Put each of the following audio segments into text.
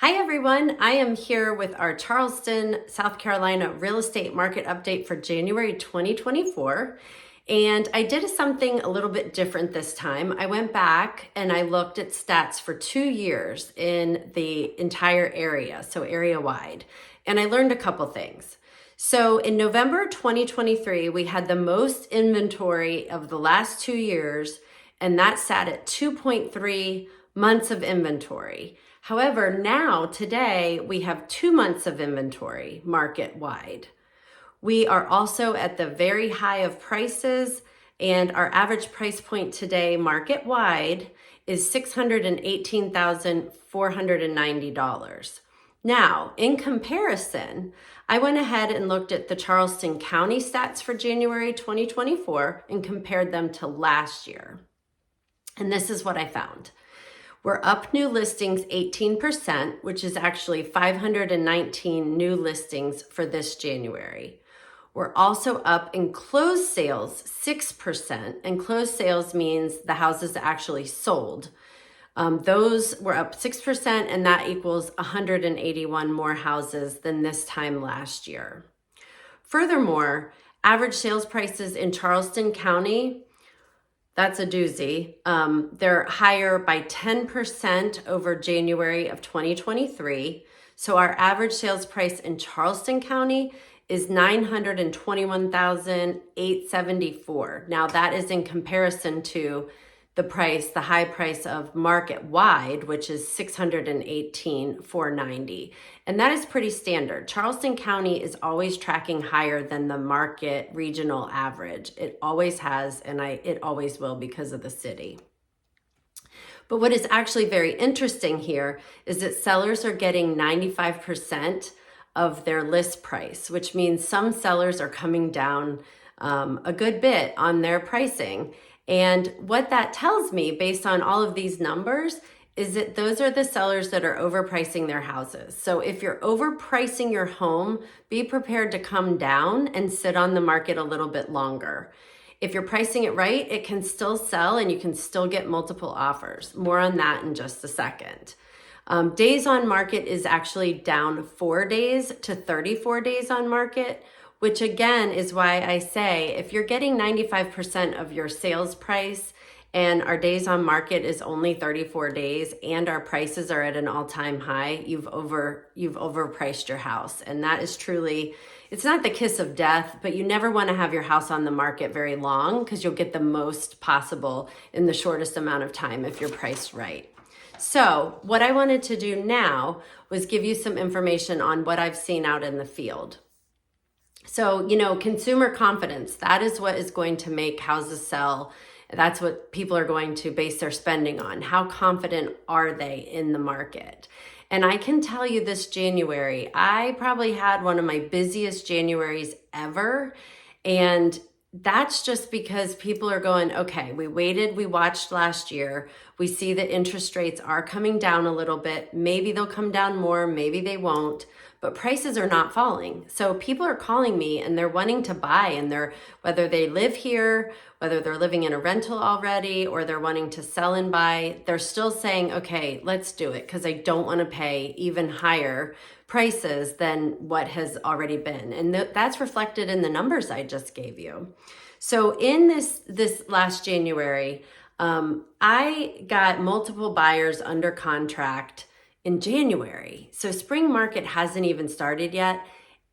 Hi everyone, I am here with our Charleston, South Carolina real estate market update for January 2024. And I did something a little bit different this time. I went back and I looked at stats for 2 years in the entire area, so area wide. And I learned a couple things. So in November 2023, we had the most inventory of the last 2 years, and that sat at 2.3 months of inventory. However, now today we have 2 months of inventory market wide. We are also at the very high of prices, and our average price point today market wide is $618,490. Now, in comparison, I went ahead and looked at the Charleston County stats for January 2024 and compared them to last year. And this is what I found. We're up new listings 18%, which is actually 519 new listings for this January. We're also up in closed sales 6%, and closed sales means the houses actually sold. Those were up 6%, and that equals 181 more houses than this time last year. Furthermore, average sales prices in Charleston County, that's a doozy. They're higher by 10% over January of 2023. So our average sales price in Charleston County is $921,874. Now that is in comparison to the high price of market wide, which is $618,490. And that is pretty standard. Charleston County is always tracking higher than the market regional average. It always has, and it always will because of the city. But what is actually very interesting here is that sellers are getting 95% of their list price, which means some sellers are coming down a good bit on their pricing. And what that tells me, based on all of these numbers, is that those are the sellers that are overpricing their houses. So if you're overpricing your home, be prepared to come down and sit on the market a little bit longer. If you're pricing it right, it can still sell and you can still get multiple offers. More on that in just a second. Days on market is actually down 4 days to 34 days on market, which again is why I say if you're getting 95% of your sales price and our days on market is only 34 days and our prices are at an all-time high, you've overpriced your house. And that is truly, it's not the kiss of death, but you never want to have your house on the market very long because you'll get the most possible in the shortest amount of time if you're priced right. So what I wanted to do now was give you some information on what I've seen out in the field. So, consumer confidence, that is what is going to make houses sell. That's what people are going to base their spending on. How confident are they in the market? And I can tell you this January, I probably had one of my busiest Januaries ever. And that's just because people are going, okay, we watched last year. We see that interest rates are coming down a little bit. Maybe they'll come down more, maybe they won't, but prices are not falling. So people are calling me and they're wanting to buy, and whether they live here, whether they're living in a rental already, or they're wanting to sell and buy, they're still saying, okay, let's do it because I don't want to pay even higher prices than what has already been. And that's reflected in the numbers I just gave you. So in this last January, I got multiple buyers under contract in January. So spring market hasn't even started yet.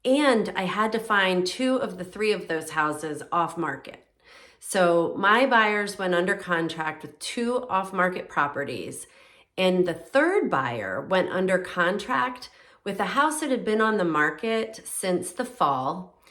And I had to find 2 of the 3 of those houses off market. So my buyers went under contract with 2 off market properties. And the 3rd buyer went under contract with a house that had been on the market since the fall.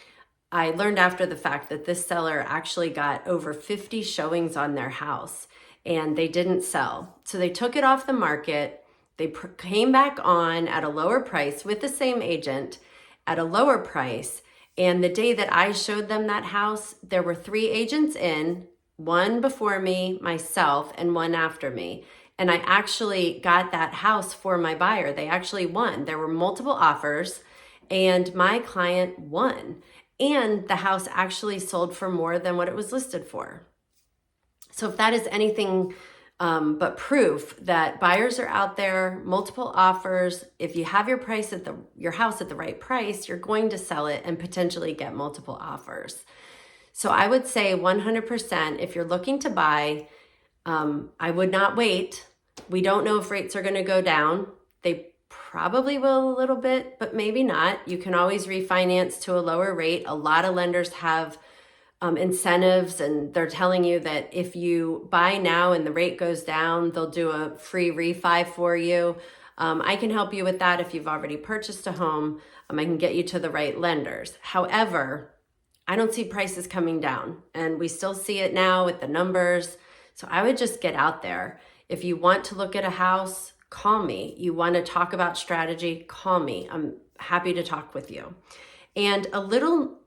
I learned after the fact that this seller actually got over 50 showings on their house and they didn't sell. So they took it off the market. They came back on at a lower price with the same agent at a lower price. And the day that I showed them that house, there were 3 agents in, 1 before me, myself, and 1 after me. And I actually got that house for my buyer. They actually won. There were multiple offers and my client won. And the house actually sold for more than what it was listed for. So if that is anything but proof that buyers are out there, multiple offers. If you have your house at the right price, you're going to sell it and potentially get multiple offers. So I would say 100%, if you're looking to buy, I would not wait. We don't know if rates are going to go down. They probably will a little bit, but maybe not. You can always refinance to a lower rate. A lot of lenders have incentives, and they're telling you that if you buy now and the rate goes down, they'll do a free refi for you. I can help you with that if you've already purchased a home. I can get you to the right lenders. However, I don't see prices coming down, and we still see it now with the numbers. So I would just get out there. If you want to look at a house, call me. You want to talk about strategy, call me. I'm happy to talk with you. And a little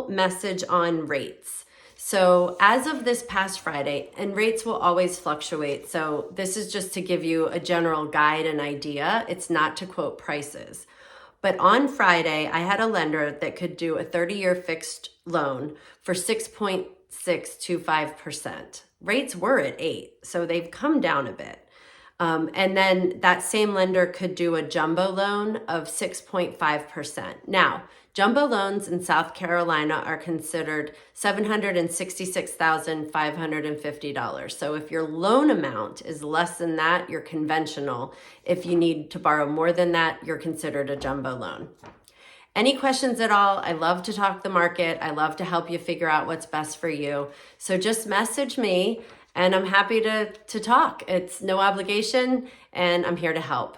message on rates. So as of this past Friday, and rates will always fluctuate. So this is just to give you a general guide and idea. It's not to quote prices. But on Friday, I had a lender that could do a 30-year fixed loan for 6.625%. Rates were at 8%, so they've come down a bit. And then that same lender could do a jumbo loan of 6.5%. Now, jumbo loans in South Carolina are considered $766,550. So if your loan amount is less than that, you're conventional. If you need to borrow more than that, you're considered a jumbo loan. Any questions at all? I love to talk the market. I love to help you figure out what's best for you. So just message me, and I'm happy to talk. It's no obligation, and I'm here to help.